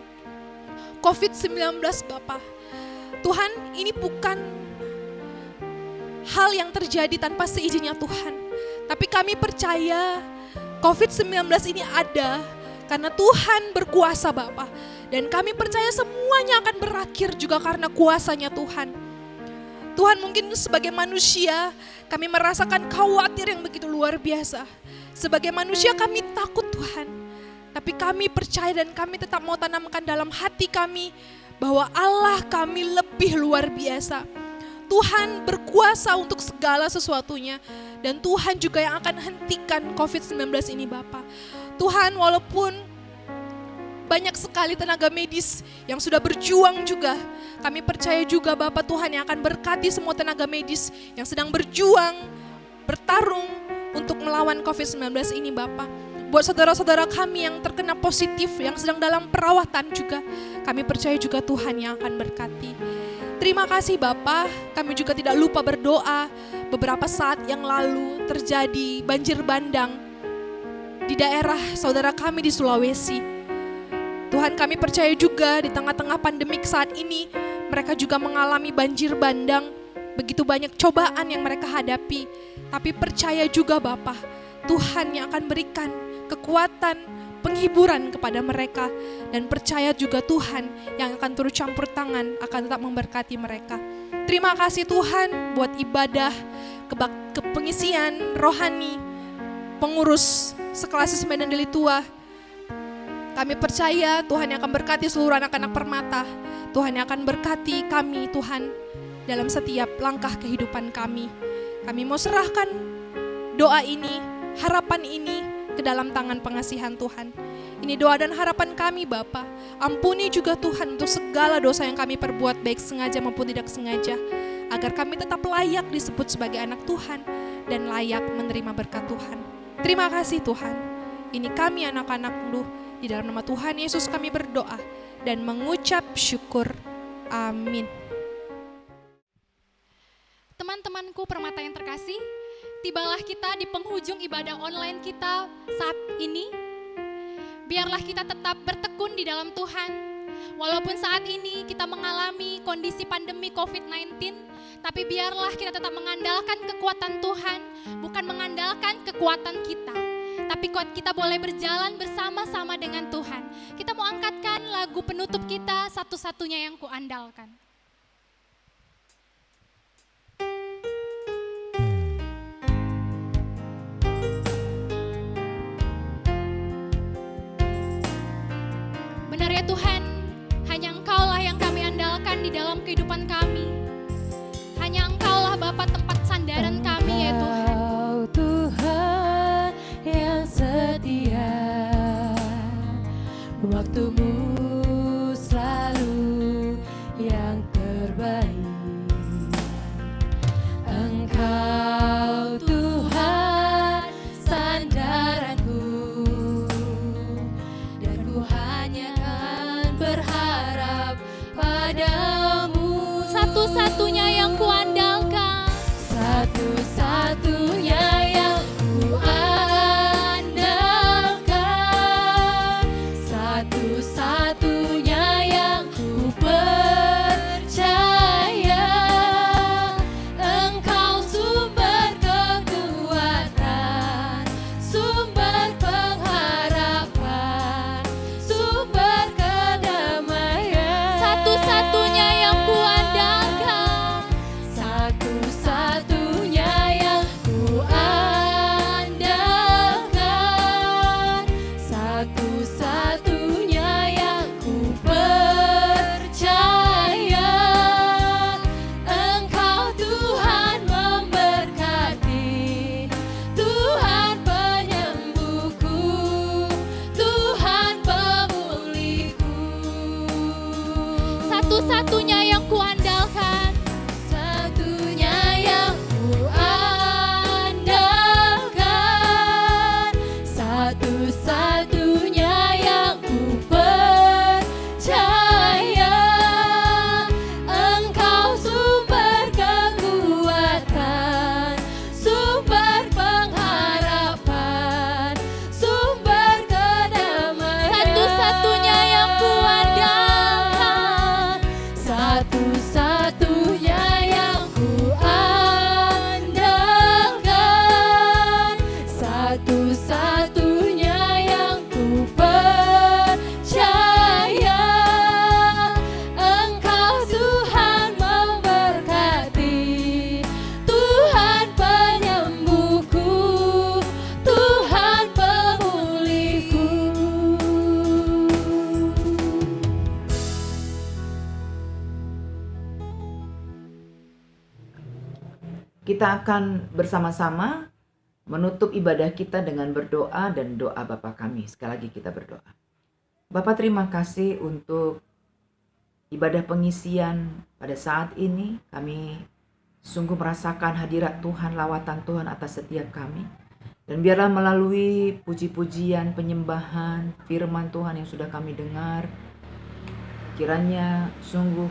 COVID-19 Bapak, Tuhan ini bukan hal yang terjadi tanpa seizinnya Tuhan. Tapi kami percaya COVID-19 ini ada karena Tuhan berkuasa Bapak. Dan kami percaya semuanya akan berakhir juga karena kuasanya Tuhan. Tuhan, mungkin sebagai manusia kami merasakan khawatir yang begitu luar biasa. Sebagai manusia kami takut Tuhan. Tapi kami percaya dan kami tetap mau tanamkan dalam hati kami bahwa Allah kami lebih luar biasa. Tuhan berkuasa untuk segala sesuatunya. Dan Tuhan juga yang akan hentikan COVID-19 ini Bapak. Tuhan, walaupun banyak sekali tenaga medis yang sudah berjuang juga, kami percaya juga Bapak Tuhan yang akan berkati semua tenaga medis yang sedang berjuang, bertarung untuk melawan COVID-19 ini Bapak. Buat saudara-saudara kami yang terkena positif, yang sedang dalam perawatan juga, kami percaya juga Tuhan yang akan berkati. Terima kasih Bapak, kami juga tidak lupa berdoa. Beberapa saat yang lalu terjadi banjir bandang di daerah saudara kami di Sulawesi. Tuhan, kami percaya juga di tengah-tengah pandemik saat ini, mereka juga mengalami banjir bandang, begitu banyak cobaan yang mereka hadapi. Tapi percaya juga Bapak, Tuhan yang akan berikan kekuatan, penghiburan kepada mereka. Dan percaya juga Tuhan yang akan turut campur tangan, akan tetap memberkati mereka. Terima kasih Tuhan buat ibadah, kepengisian rohani, pengurus sekelas Medan Deli Tua. Kami percaya Tuhan yang akan berkati seluruh anak-anak Permata. Tuhan yang akan berkati kami Tuhan dalam setiap langkah kehidupan kami. Kami mau serahkan doa ini, harapan ini ke dalam tangan pengasihan Tuhan. Ini doa dan harapan kami Bapa. Ampuni juga Tuhan untuk segala dosa yang kami perbuat baik sengaja maupun tidak sengaja. Agar kami tetap layak disebut sebagai anak Tuhan dan layak menerima berkat Tuhan. Terima kasih Tuhan. Ini kami anak-anak-Mu. Di dalam nama Tuhan Yesus kami berdoa dan mengucap syukur. Amin. Teman-temanku Permata yang terkasih, tibalah kita di penghujung ibadah online kita saat ini. Biarlah kita tetap bertekun di dalam Tuhan. Walaupun saat ini kita mengalami kondisi pandemi COVID-19, tapi biarlah kita tetap mengandalkan kekuatan Tuhan, bukan mengandalkan kekuatan kita. Tapi kita boleh berjalan bersama-sama dengan Tuhan. Kita mau angkatkan lagu penutup kita, Satu-satunya yang Kuandalkan. Benar ya Tuhan, hanya Engkaulah yang kami andalkan di dalam kehidupan kami. Hanya Engkaulah Bapa tempat sandaran kami ya Tuhan. Engkau Tuhan yang setia, waktumu selalu selalu yang terbaik. Engkau Tuhan sandaranku, dan ku hanya akan berharap padamu. Satu-satunya yang kuandalkan, Satu-satunya yang ku andalkan, satu-satunya yang ku percaya. Engkau sumber kekuatan, sumber pengharapan, sumber kedamaian. satu-satunya yang kuandalkan, Satu-satunya yang ku andalkan, satu-satunya yang ku percaya. Engkau Tuhan memberkati, Tuhan penyembuhku, Tuhan pemulihku. satu-satunya yang kuandalkan, Satunya yang ku andalkan, satu-satunya yang ku percaya. Engkau sumber kekuatan, sumber pengharapan, sumber kedamaian. satu-satunya yang kuandalkan, Satu-satunya yang ku andalkan, satu-satunya yang ku percaya. Engkau Tuhan memberkati, Tuhan penyembuhku, Tuhan pemulihku. Kita akan bersama-sama menutup ibadah kita dengan berdoa dan doa Bapa kami. Sekali lagi kita berdoa. Bapa, terima kasih untuk ibadah pengisian pada saat ini. Kami sungguh merasakan hadirat Tuhan, lawatan Tuhan atas setiap kami. Dan biarlah melalui puji-pujian, penyembahan, firman Tuhan yang sudah kami dengar, kiranya sungguh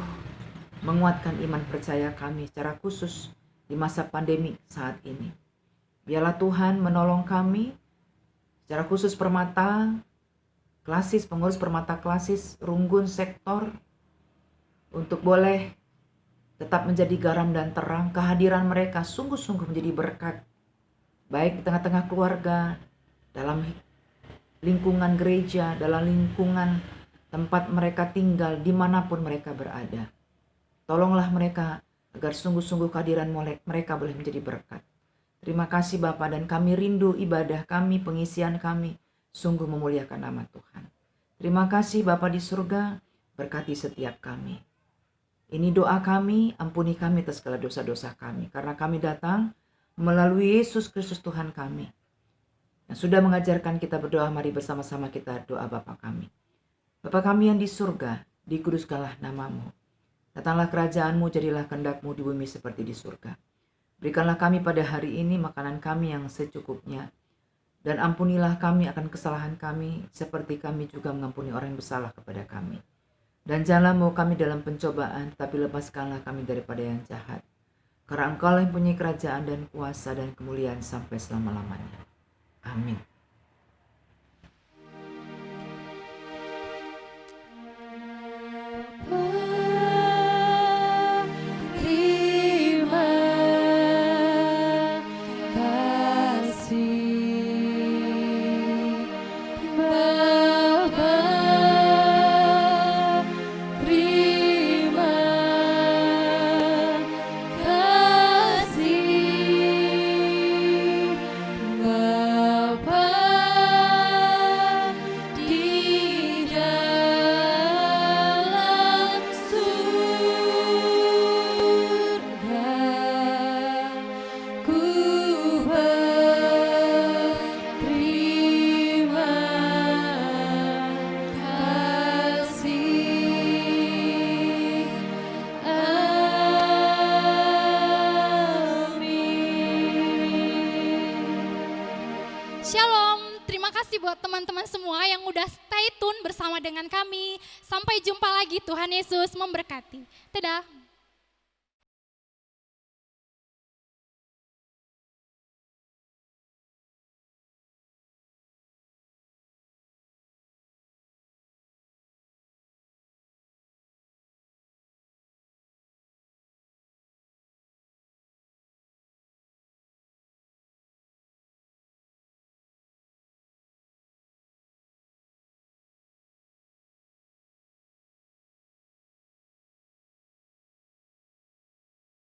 menguatkan iman percaya kami secara khusus di masa pandemi saat ini. Biarlah Tuhan menolong kami secara khusus Permata Klasis, pengurus Permata Klasis, Runggun Sektor, untuk boleh tetap menjadi garam dan terang. Kehadiran mereka sungguh-sungguh menjadi berkat, baik di tengah-tengah keluarga, dalam lingkungan gereja, dalam lingkungan tempat mereka tinggal, dimanapun mereka berada. Tolonglah mereka agar sungguh-sungguh kehadiran mereka boleh menjadi berkat. Terima kasih Bapa, dan kami rindu ibadah kami, pengisian kami, sungguh memuliakan nama Tuhan. Terima kasih Bapa di surga, berkati setiap kami. Ini doa kami, ampuni kami atas segala dosa-dosa kami, karena kami datang melalui Yesus Kristus Tuhan kami, yang sudah mengajarkan kita berdoa. Mari bersama-sama kita doa Bapa kami. Bapa kami yang di surga, dikuduskanlah namamu. Datanglah kerajaan-Mu, jadilah kehendak-Mu di bumi seperti di surga. Berikanlah kami pada hari ini makanan kami yang secukupnya. Dan ampunilah kami akan kesalahan kami, seperti kami juga mengampuni orang yang bersalah kepada kami. Dan janganlah mau kami dalam pencobaan, tapi lepaskanlah kami daripada yang jahat. Karena Engkau yang punya kerajaan dan kuasa dan kemuliaan sampai selama-lamanya. Amin. Terima kasih Bapa, terima kasih Bapa. kasih buat teman-teman semua yang udah stay tune bersama dengan kami. Sampai jumpa lagi, Tuhan Yesus memberkati. Dadah.